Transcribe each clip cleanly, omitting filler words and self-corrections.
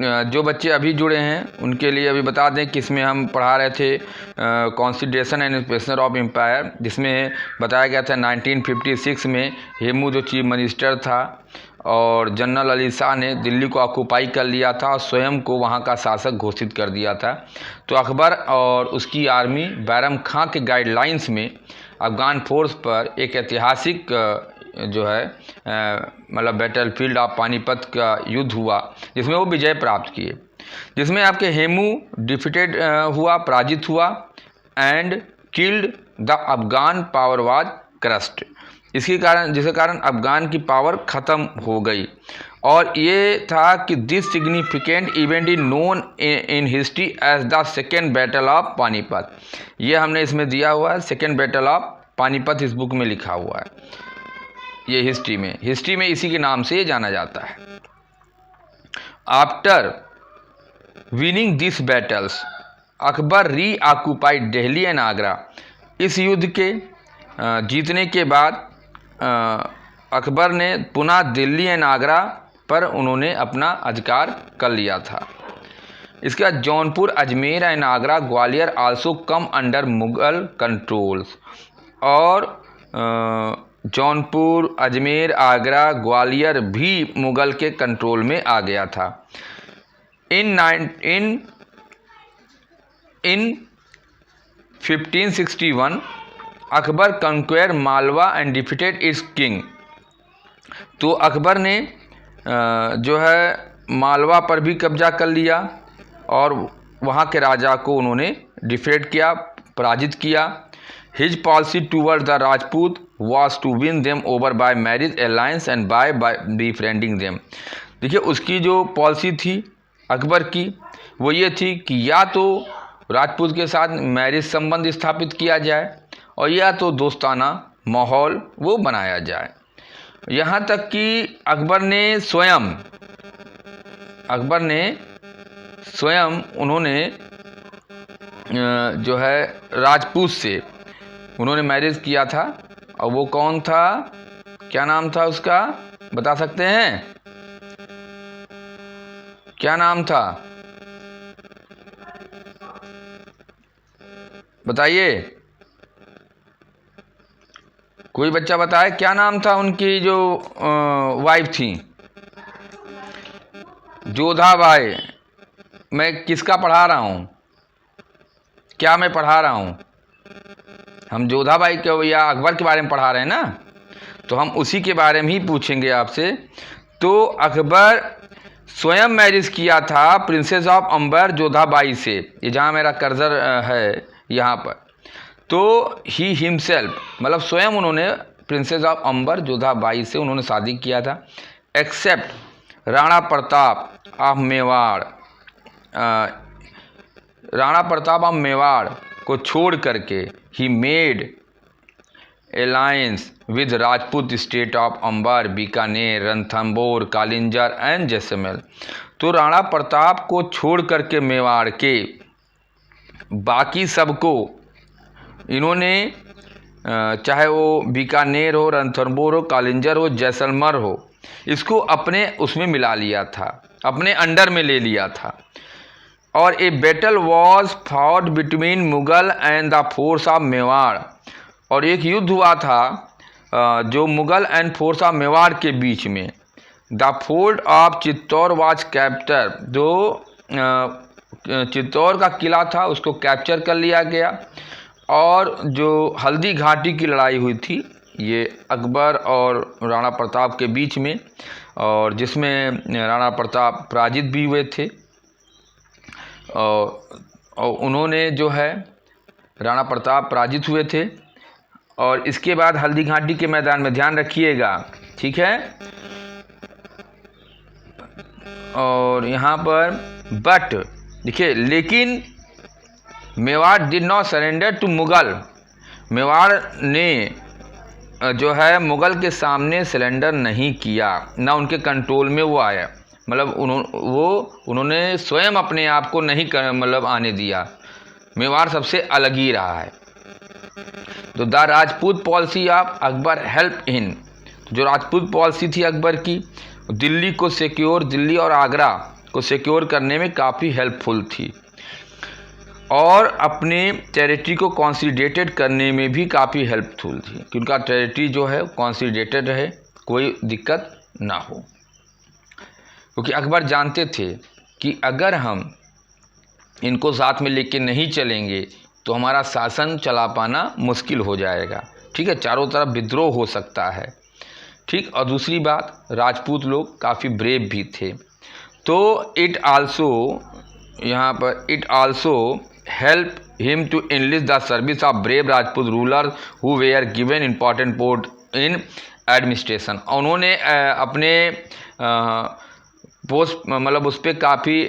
जो बच्चे अभी जुड़े हैं उनके लिए अभी बता दें कि इसमें हम पढ़ा रहे थे constitution and expression of empire, जिसमें बताया गया था 1956 में हेमू जो चीफ मिनिस्टर था और जनरल अली शाह ने दिल्ली को ऑक्यूपाई कर लिया था और स्वयं को वहाँ का शासक घोषित कर दिया था। तो अकबर और उसकी आर्मी बैरम खां के गाइडलाइंस में अफ़गान फोर्स पर एक ऐतिहासिक जो है मतलब बैटलफील्ड ऑफ पानीपत का युद्ध हुआ, जिसमें वो विजय प्राप्त किए, जिसमें आपके हेमू डिफीटेड हुआ, पराजित हुआ and killed the Afghan power was crust. जिसके कारण अफ़गान की पावर ख़त्म हो गई। और ये था कि this significant event is known in history as the second battle of Panipat. ये हमने इसमें दिया हुआ है, सेकेंड बैटल ऑफ पानीपत इस बुक में लिखा हुआ है। ये हिस्ट्री में इसी के नाम से ये जाना जाता है। After winning this battles Akbar री ऑक्यूपाइड दिल्ली एंड आगरा। इस युद्ध के जीतने के बाद अकबर ने पुनः दिल्ली एंड आगरा पर उन्होंने अपना अधिकार कर लिया था। इसके बाद Jaunpur, Ajmer and Agra, Gwalior also come under Mughal controls. और जौनपुर, अजमेर, आगरा, ग्वालियर भी मुगल के कंट्रोल में आ गया था। In 1561 Akbar conquer Malwa and defeated its king. तो अकबर ने जो है मालवा पर भी कब्जा कर लिया और वहाँ के राजा को उन्होंने डिफीट किया, पराजित किया। His policy toward the Rajput was to win them over by marriage alliance and by befriending them. देखिए उसकी जो पॉलिसी थी अकबर की वो ये थी कि या तो राजपूत के साथ मैरिज संबंध स्थापित किया जाए और या तो दोस्ताना माहौल वो बनाया जाए। यहाँ तक कि अकबर ने स्वयं उन्होंने जो है राजपूत से उन्होंने मैरिज किया था। और वो कौन था, क्या नाम था उसका, बता सकते हैं क्या नाम था, बताइए, कोई बच्चा बताए क्या नाम था उनकी जो वाइफ थी। जोधाबाई। मैं किसका पढ़ा रहा हूँ, क्या मैं पढ़ा रहा हूँ, हम जोधाबाई के या अकबर के बारे में पढ़ा रहे हैं ना, तो हम उसी के बारे में ही पूछेंगे आपसे। तो अकबर स्वयं मैरिज किया था प्रिंसेस ऑफ अंबर जोधाबाई से, ये जहाँ मेरा कर्सर है यहाँ पर। तो ही हिमसेल्फ मतलब स्वयं उन्होंने प्रिंसेस ऑफ अंबर जोधाबाई से उन्होंने शादी किया था। Except Rana Pratap of Mewar, Rana Pratap of Mewar को छोड़ करके ही made alliance with Rajput state of Amber, Bikaner, Ranthambore, Kalinjar and Jaisalmer. तो राणा प्रताप को छोड़ करके मेवाड़ के बाकी सबको इन्होंने चाहे वो बीकानेर हो, रणथंबोर हो, कालिंजर हो, जैसलमेर हो, इसको अपने उसमें मिला लिया था, अपने अंडर में ले लिया था। और a battle was fought between Mughal and the force of Mewar. और एक युद्ध हुआ था जो Mughal and force of Mewar के बीच में। The fort of Chittor was capture, जो चित्तौड़ का किला था उसको कैप्चर कर लिया गया। और जो हल्दी घाटी की लड़ाई हुई थी ये अकबर और राणा प्रताप के बीच में, और जिसमें राणा प्रताप पराजित भी हुए थे। और उन्होंने जो है राणा प्रताप पराजित हुए थे। और इसके बाद हल्दी घाटी के मैदान में ध्यान रखिएगा, ठीक है। और यहाँ पर बट देखिए, लेकिन Mewar did not surrender to Mughal. Mewar ने जो है मुगल के सामने सरेंडर नहीं किया, ना उनके कंट्रोल में वो आया। मतलब उन्होंने स्वयं अपने आप को नहीं मतलब आने दिया। मेवाड़ सबसे अलग ही रहा है। तो the Rajput policy of Akbar help in, जो राजपूत पॉलिसी थी अकबर की, दिल्ली को सिक्योर, दिल्ली और आगरा को सिक्योर करने में काफ़ी हेल्पफुल थी और अपने टेरिटरी को कंसोलिडेटेड करने में भी काफ़ी हेल्पफुल थी कि उनका टेरिटरी जो है कंसोलिडेटेड रहे, कोई दिक्कत ना हो। क्योंकि अकबर जानते थे कि अगर हम इनको साथ में लेके नहीं चलेंगे तो हमारा शासन चला पाना मुश्किल हो जाएगा। ठीक है, चारों तरफ विद्रोह हो सकता है। ठीक, और दूसरी बात, राजपूत लोग काफ़ी ब्रेव भी थे। तो it also help him to enlist the service of brave Rajput ruler who were given important post in administration. उन्होंने अपने पोस्ट मतलब उस पर काफ़ी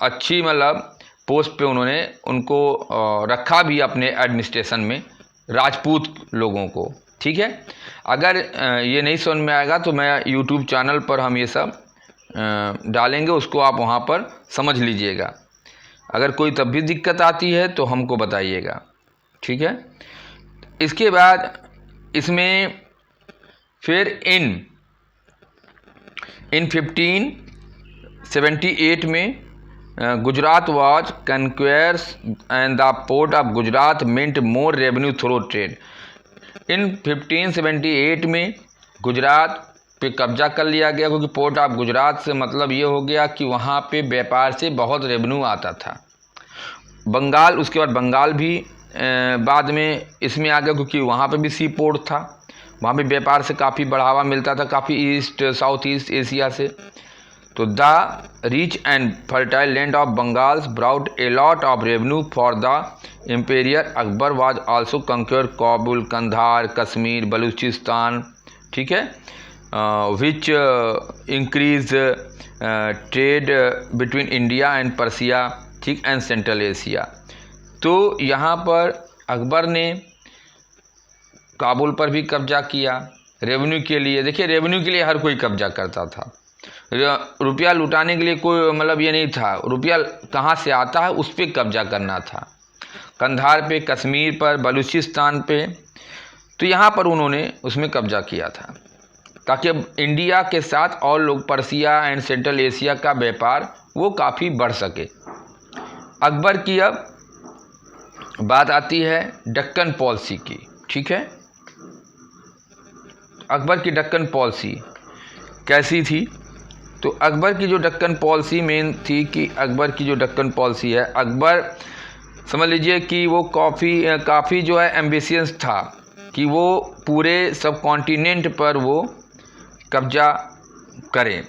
अच्छी मतलब पोस्ट पे उन्होंने उनको रखा भी अपने एडमिनिस्ट्रेशन में, राजपूत लोगों को। ठीक है, अगर ये नहीं समझ में आएगा तो मैं यूट्यूब चैनल पर हम ये सब डालेंगे, उसको आप वहाँ पर समझ लीजिएगा। अगर कोई तब भी दिक्कत आती है तो हमको बताइएगा। ठीक है, इसके बाद इसमें फिर इन 1578 में Gujarat was conquers and the port of Gujarat mint more revenue through trade. In 1578 में गुजरात पे कब्जा कर लिया गया, क्योंकि पोर्ट ऑफ गुजरात से मतलब ये हो गया कि वहाँ पे व्यापार से बहुत रेवेन्यू आता था। बंगाल, उसके बाद बंगाल भी बाद में इसमें आ गया, क्योंकि वहाँ पे भी सी पोर्ट था, वहाँ पे व्यापार से काफ़ी बढ़ावा मिलता था, काफ़ी ईस्ट साउथ ईस्ट एशिया से। तो the rich and fertile land of Bengals brought a lot of revenue for the emperor. Akbar was also conquer Kabul, Kandahar, Kashmir, Baluchistan. ठीक है, which increase trade between India and Persia, ठीक, एंड सेंट्रल एशिया। तो यहाँ पर अकबर ने काबुल पर भी कब्जा किया रेवेन्यू के लिए। देखिए, रेवेन्यू के लिए हर कोई कब्जा करता था, रुपया लुटाने के लिए कोई मतलब ये नहीं था, रुपया कहाँ से आता है उस पर कब्जा करना था। कंधार पे, कश्मीर पर, बलूचिस्तान पे, तो यहाँ पर उन्होंने उसमें कब्जा किया था ताकि अब इंडिया के साथ और लोग पर्सिया एंड सेंट्रल एशिया का व्यापार वो काफ़ी बढ़ सके। अकबर की अब बात आती है दक्कन पॉलिसी की। ठीक है, अकबर की दक्कन पॉलिसी कैसी थी? तो अकबर की जो दक्कन पॉलिसी मेन थी कि अकबर की जो दक्कन पॉलिसी है, अकबर समझ लीजिए कि वो काफ़ी जो है एम्बिशियस था कि वो पूरे सब कॉन्टिनेंट पर वो कब्जा करें,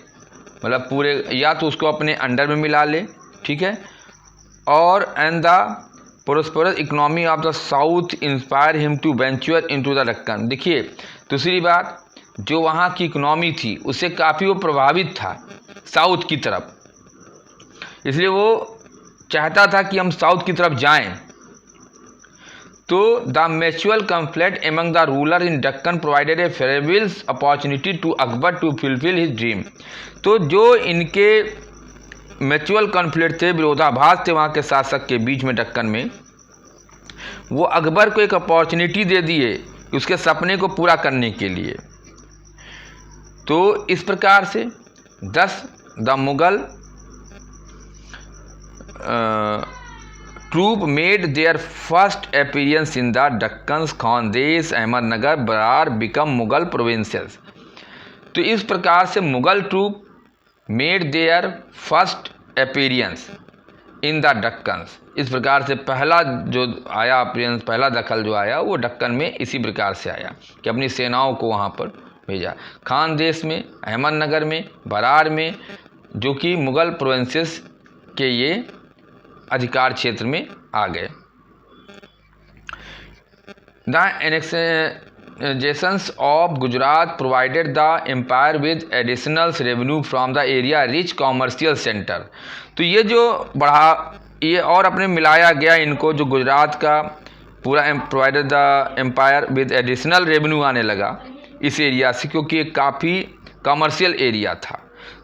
मतलब पूरे, या तो उसको अपने अंडर में मिला ले। ठीक है, और and the prosperous economy of the south inspire him to venture into the Deccan. देखिए, दूसरी बात, जो वहाँ की इकोनॉमी थी उससे काफ़ी वो प्रभावित था साउथ की तरफ, इसलिए वो चाहता था कि हम साउथ की तरफ जाएं। तो the mutual conflict among the ruler in Deccan provided a favourable opportunity to Akbar to fulfil his dream. तो जो इनके म्यूचुअल कॉन्फ्लिक्ट थे, विरोधाभास थे वहाँ के शासक के बीच में दक्कन में, वो अकबर को एक अपॉर्चुनिटी दे दिए उसके सपने को पूरा करने के लिए। तो इस प्रकार से 10 the Mughal troop made their first appearance in the Deccans, Khandesh, Ahmednagar, Berar become Mughal provinces. तो इस प्रकार से Mughal troop made their first appearance in the Deccans. इस प्रकार से पहला जो आया अपीयरेंस, पहला दखल जो आया वो दक्कन में इसी प्रकार से आया कि अपनी सेनाओं को वहाँ पर भेजा, खानदेश में, अहमदनगर में, बरार में, जो कि मुगल प्रोविंसेस के ये अधिकार क्षेत्र में आ गए। The annexations of Gujarat provided the empire with additional revenue from the area rich commercial centre. तो ये जो ये और अपने मिलाया गया इनको, जो गुजरात का पूरा provided the empire with additional revenue आने लगा इस एरिया से, क्योंकि ये काफ़ी कॉमर्शियल एरिया था।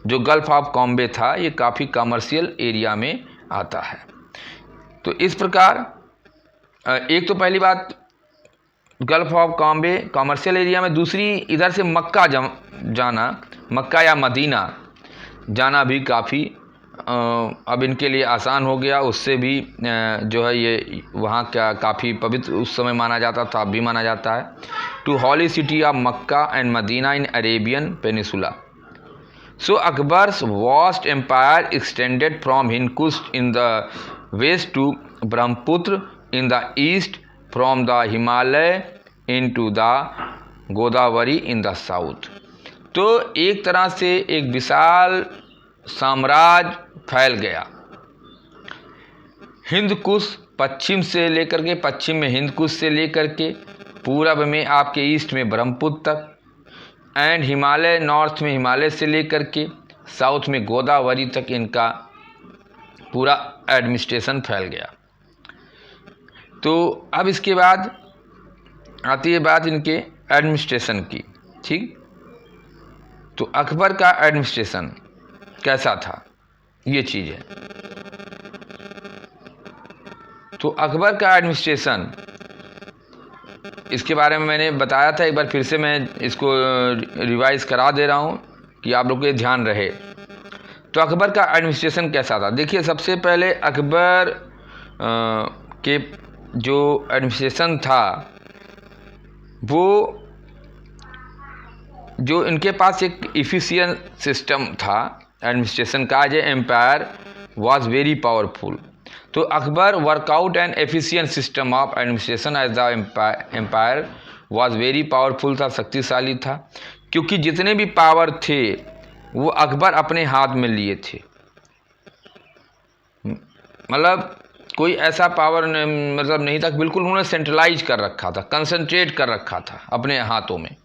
जो गल्फ ऑफ कॉम्बे था ये काफ़ी कॉमर्शियल एरिया में आता है। तो इस प्रकार एक तो पहली बात गल्फ ऑफ कॉम्बे कॉमर्शियल एरिया में, दूसरी इधर से मक्का जाना, मक्का या मदीना, जाना भी काफ़ी अब इनके लिए आसान हो गया। उससे भी जो है ये वहाँ का काफ़ी पवित्र उस समय माना जाता था, अब भी माना जाता है। To holy city of Mecca and Medina in Arabian peninsula. So Akbar's vast empire extended from Hindkush in the west to Brahmaputra in the east, from the Himalaya into the Godavari in the south। तो एक तरह से एक विशाल साम्राज्य फैल गया। हिंदकुश पश्चिम से लेकर के, पश्चिम में हिंदकुश से लेकर के पूरब में आपके ईस्ट में ब्रह्मपुत्र तक, एंड हिमालय नॉर्थ में हिमालय से लेकर के साउथ में गोदावरी तक इनका पूरा एडमिनिस्ट्रेशन फैल गया। तो अब इसके बाद आती है बात इनके एडमिनिस्ट्रेशन की। ठीक, तो अकबर का एडमिनिस्ट्रेशन कैसा था, ये चीज़ है। तो अकबर का एडमिनिस्ट्रेशन, इसके बारे में मैंने बताया था, एक बार फिर से मैं इसको रिवाइज करा दे रहा हूँ कि आप लोग को ध्यान रहे। तो अकबर का एडमिनिस्ट्रेशन कैसा था, देखिए सबसे पहले अकबर के जो एडमिनिस्ट्रेशन था वो, जो इनके पास एक इफिशिएंट सिस्टम था एडमिनिस्ट्रेशन का, as a empire was very powerful. तो Akbar work out and efficient system of administration as the empire was very powerful था, शक्तिशाली था, क्योंकि जितने भी पावर थे वो अकबर अपने हाथ में लिए थे। मतलब कोई ऐसा पावर मतलब नहीं था, बिल्कुल उन्होंने सेंट्रलाइज कर रखा था, कंसंट्रेट कर रखा था अपने हाथों में।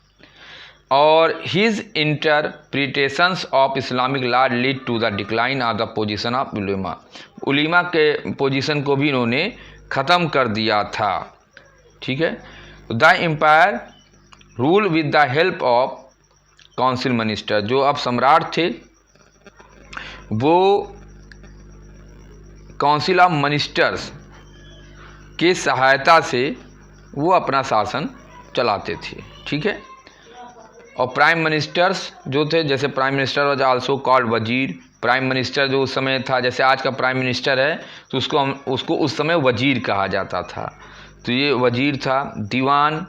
और his interpretations of Islamic law lead to the decline of the position of उलेमा। उलेमा के पोजीशन को भी इन्होंने ख़त्म कर दिया था। ठीक है, the empire rule with the help of council minister. जो अब सम्राट थे वो काउंसिल ऑफ मिनिस्टर्स की सहायता से वो अपना शासन चलाते थे। ठीक है, और प्राइम मिनिस्टर्स जो थे, जैसे prime minister was also called वजीर। प्राइम मिनिस्टर जो उस समय था, जैसे आज का प्राइम मिनिस्टर है तो उसको उस समय वजीर कहा जाता था। तो ये वजीर था। दीवान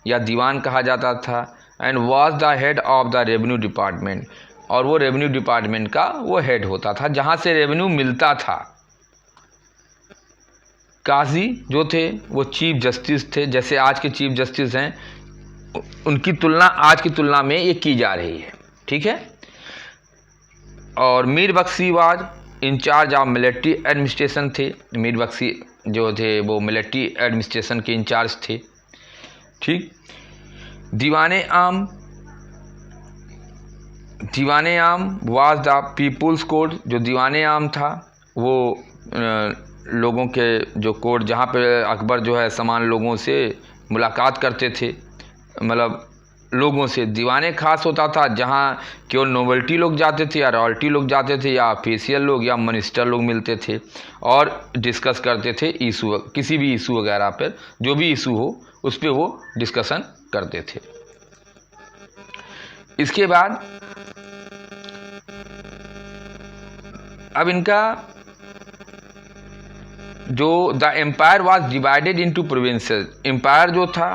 या दीवान कहा जाता था। And was the head of the revenue department. और वो रेवेन्यू डिपार्टमेंट का वो हेड होता था, जहाँ से रेवेन्यू मिलता था। काजी जो थे वो चीफ जस्टिस थे, जैसे आज के चीफ जस्टिस हैं, उनकी तुलना आज की तुलना में ये की जा रही है। ठीक है, और Mir Bakhshi was in-charge of military administration थे। मीर बख्शी जो थे वो मिलिट्री एडमिनिस्ट्रेशन के इंचार्ज थे। ठीक, दीवाने आम वाज द पीपुल्स कोड। जो दीवाने आम था वो लोगों के जो कोड, जहाँ पे अकबर जो है समान लोगों से मुलाकात करते थे, मतलब लोगों से। दीवाने खास होता था जहाँ केवल नोबल्टी लोग जाते थे या रॉयल्टी लोग जाते थे या ऑफिशियल लोग या मिनिस्टर लोग मिलते थे और डिस्कस करते थे इशू, किसी भी इशू वगैरह पर, जो भी इशू हो उस पर वो डिस्कशन करते थे। इसके बाद अब इनका जो the empire was divided into provinces. Empire जो था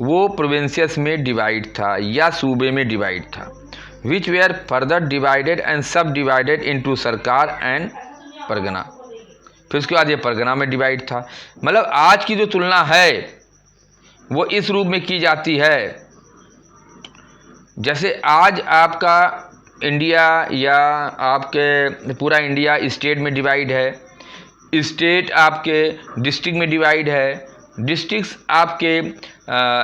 वो प्रोविंसेस में डिवाइड था या सूबे में डिवाइड था, विच वेयर फर्दर डिवाइडेड एंड सब डिवाइडेड इनटू सरकार एंड परगना। फिर उसके बाद ये परगना में डिवाइड था। मतलब आज की जो तुलना है वो इस रूप में की जाती है, जैसे आज आपका इंडिया या आपके पूरा इंडिया स्टेट में डिवाइड है, स्टेट आपके डिस्ट्रिक्ट में डिवाइड है, डिस्ट्रिक्ट्स आपके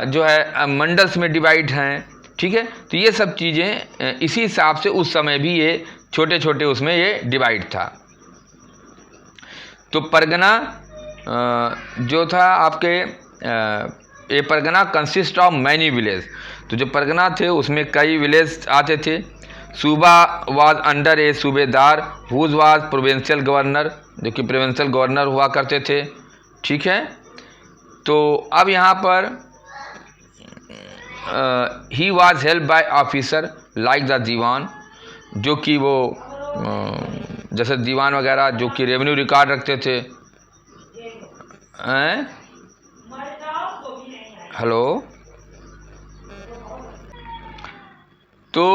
जो है मंडल्स में डिवाइड हैं। ठीक है, तो ये सब चीज़ें इसी हिसाब से उस समय भी ये छोटे छोटे उसमें ये डिवाइड था। तो परगना जो था आपके, ये Pargana consist of many village. तो जो परगना थे उसमें कई विलेज आते थे। सूबा वाज अंडर ए सूबेदार हुज वाज प्रोविंशियल गवर्नर, जो कि प्रोविंशियल गवर्नर हुआ करते थे। ठीक है, तो अब यहाँ पर he was help by officer like the diwan, जो कि वो जैसे दीवान वगैरह जो कि रेवेन्यू रिकॉर्ड रखते थे। हेलो। तो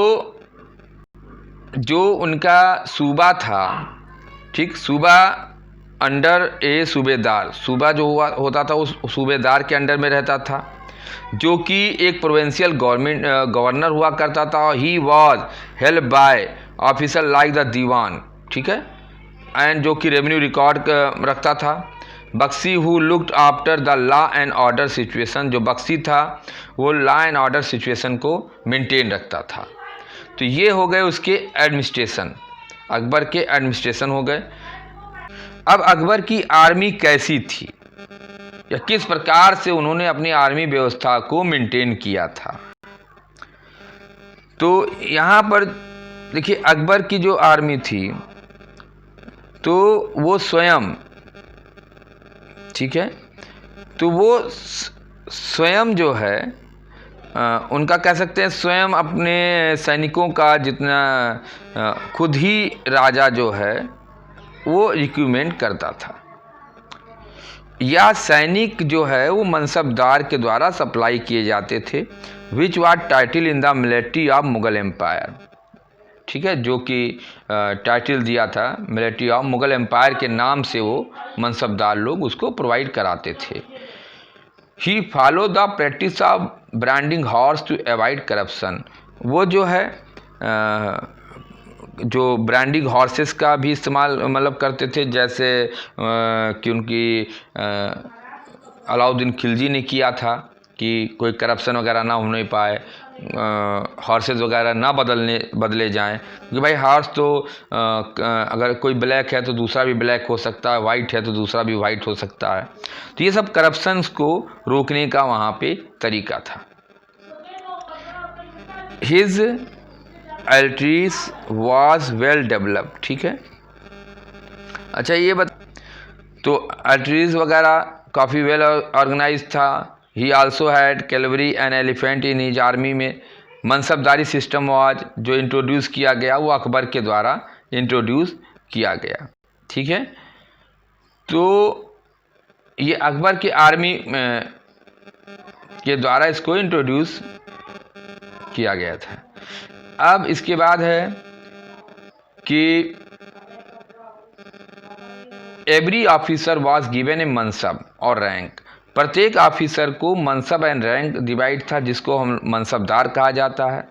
जो उनका सूबा था, ठीक, सूबा अंडर ए सूबेदार, सूबा जो होता था उस सूबेदार के अंडर में रहता था, जो कि एक प्रोविंशियल गवर्नर हुआ करता था। He was help by officer like the diwan, ठीक है, एंड जो कि रेवेन्यू रिकॉर्ड रखता था। Bakhshi who looked after the law and order situation, जो बख्शी था वो लॉ एंड ऑर्डर सिचुएशन को मेंटेन रखता था। तो ये हो गए उसके एडमिनिस्ट्रेशन, अकबर के एडमिनिस्ट्रेशन हो गए। अब अकबर की आर्मी कैसी थी या किस प्रकार से उन्होंने अपनी आर्मी व्यवस्था को मेंटेन किया था, तो यहाँ पर देखिए अकबर की जो आर्मी थी तो वो स्वयं, ठीक है, तो वो स्वयं जो है उनका कह सकते हैं स्वयं अपने सैनिकों का जितना खुद ही राजा जो है वो रिक्रूटमेंट करता था, या सैनिक जो है वो मनसबदार के द्वारा सप्लाई किए जाते थे, which was title in the military of Mughal empire, ठीक है, जो कि टाइटल दिया था मिलिट्री ऑफ मुगल एम्पायर के नाम से वो मनसबदार लोग उसको प्रोवाइड कराते थे। He follow the practice of branding horse to avoid corruption, वो जो है जो ब्रांडिंग हॉर्सेस का भी इस्तेमाल मतलब करते थे, जैसे कि उनकी अलाउद्दीन खिलजी ने किया था कि कोई करप्शन वगैरह ना होने पाए, हॉर्सेस वगैरह ना बदले जाएं, क्योंकि भाई हॉर्स तो अगर कोई ब्लैक है तो दूसरा भी ब्लैक हो सकता है, वाइट है तो दूसरा भी वाइट हो सकता है। तो ये सब करप्शंस को रोकने का वहाँ पे तरीका था। हिज एल्ट्रीज वाज वेल डेवलप्ड, ठीक है। अच्छा ये तो एल्ट्रीज वगैरह काफ़ी वेल ऑर्गेनाइज था। ही also had Calvary and elephant in his army में। मनसबदारी सिस्टम वाज जो इंट्रोड्यूस किया गया वो अकबर के द्वारा इंट्रोड्यूस किया गया, ठीक है। तो ये अकबर की आर्मी के द्वारा इसको इंट्रोड्यूस किया गया था। अब इसके बाद है कि एवरी ऑफिसर वाज गिवन ए मनसब और रैंक, प्रत्येक ऑफिसर को मनसब एंड रैंक डिवाइड था, जिसको हम मनसबदार कहा जाता है,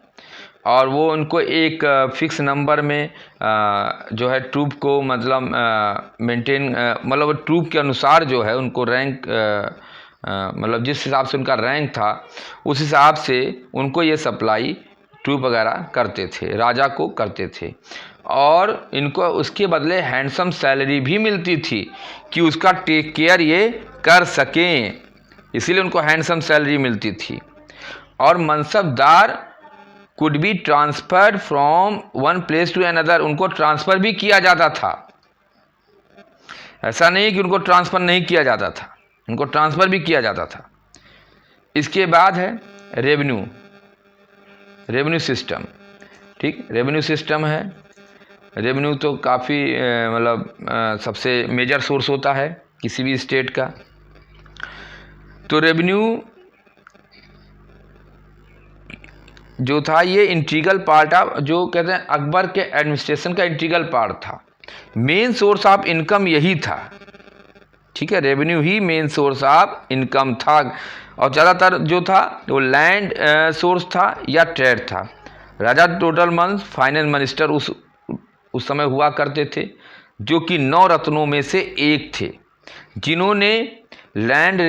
और वो उनको एक फिक्स नंबर में जो है ट्रूप को मतलब मेंटेन मतलब ट्रूप के अनुसार जो है उनको रैंक मतलब जिस हिसाब से उनका रैंक था उस हिसाब से उनको ये सप्लाई ट्रूप वगैरह करते थे, राजा को करते थे, और इनको उसके बदले हैंडसम सैलरी भी मिलती थी कि उसका टेक केयर ये कर सकें, इसीलिए उनको हैंडसम सैलरी मिलती थी। और mansabdar could be transferred from one place to another, उनको ट्रांसफ़र भी किया जाता था, ऐसा नहीं कि उनको ट्रांसफ़र नहीं किया जाता था, उनको ट्रांसफ़र भी किया जाता था। इसके बाद है रेवेन्यू सिस्टम, ठीक, रेवेन्यू सिस्टम है। रेवेन्यू तो काफ़ी मतलब सबसे मेजर सोर्स होता है किसी भी स्टेट का। तो रेवेन्यू जो था ये इंटीग्रल पार्ट ऑफ, जो कहते हैं अकबर के एडमिनिस्ट्रेशन का इंटीग्रल पार्ट था, मेन सोर्स ऑफ इनकम यही था, ठीक है, revenue he main source of income था। और ज़्यादातर जो था वो लैंड सोर्स था या ट्रेड था। राजा टोटल मंस फाइनेंस मिनिस्टर उस समय हुआ करते थे, जो कि 9 रत्नों में से एक थे, जिन्होंने लैंड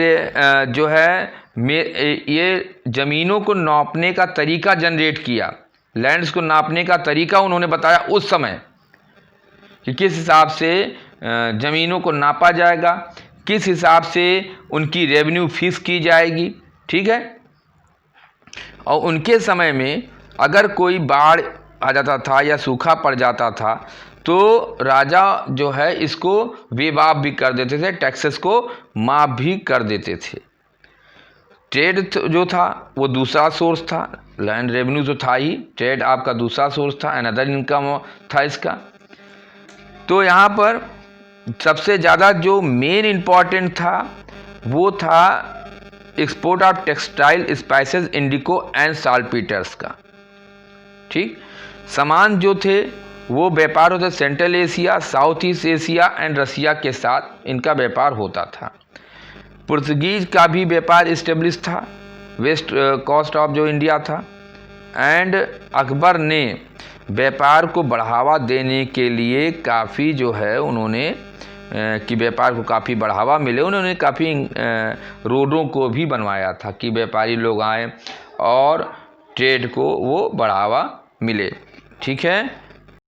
जो है ये ज़मीनों को नापने का तरीका जनरेट किया, लैंड्स को नापने का तरीका उन्होंने बताया उस समय कि किस हिसाब से ज़मीनों को नापा जाएगा, किस हिसाब से उनकी रेवेन्यू फीस की जाएगी, ठीक है। और उनके समय में अगर कोई बाढ़ आ जाता था या सूखा पड़ जाता था तो राजा जो है इसको वेव ऑफ भी कर देते थे, टैक्सेस को माफ़ भी कर देते थे। ट्रेड जो था वो दूसरा सोर्स था, लैंड रेवेन्यू जो था ही, ट्रेड आपका दूसरा सोर्स था, अनदर इनकम था इसका। तो यहाँ पर सबसे ज़्यादा जो मेन इम्पॉर्टेंट था वो था export of textile, spices, indigo and saltpeters का। ठीक, सामान जो थे वो व्यापार होता central Asia, south east Asia and Russia के साथ इनका व्यापार होता था। पुर्तगीज का भी व्यापार इस्टेब्लिश था वेस्ट कोस्ट ऑफ जो इंडिया था। एंड अकबर ने व्यापार को बढ़ावा देने के लिए काफ़ी जो है उन्होंने कि व्यापार को काफ़ी बढ़ावा मिले, उन्होंने काफ़ी रोडों को भी बनवाया था कि व्यापारी लोग आए और ट्रेड को वो बढ़ावा मिले। ठीक है।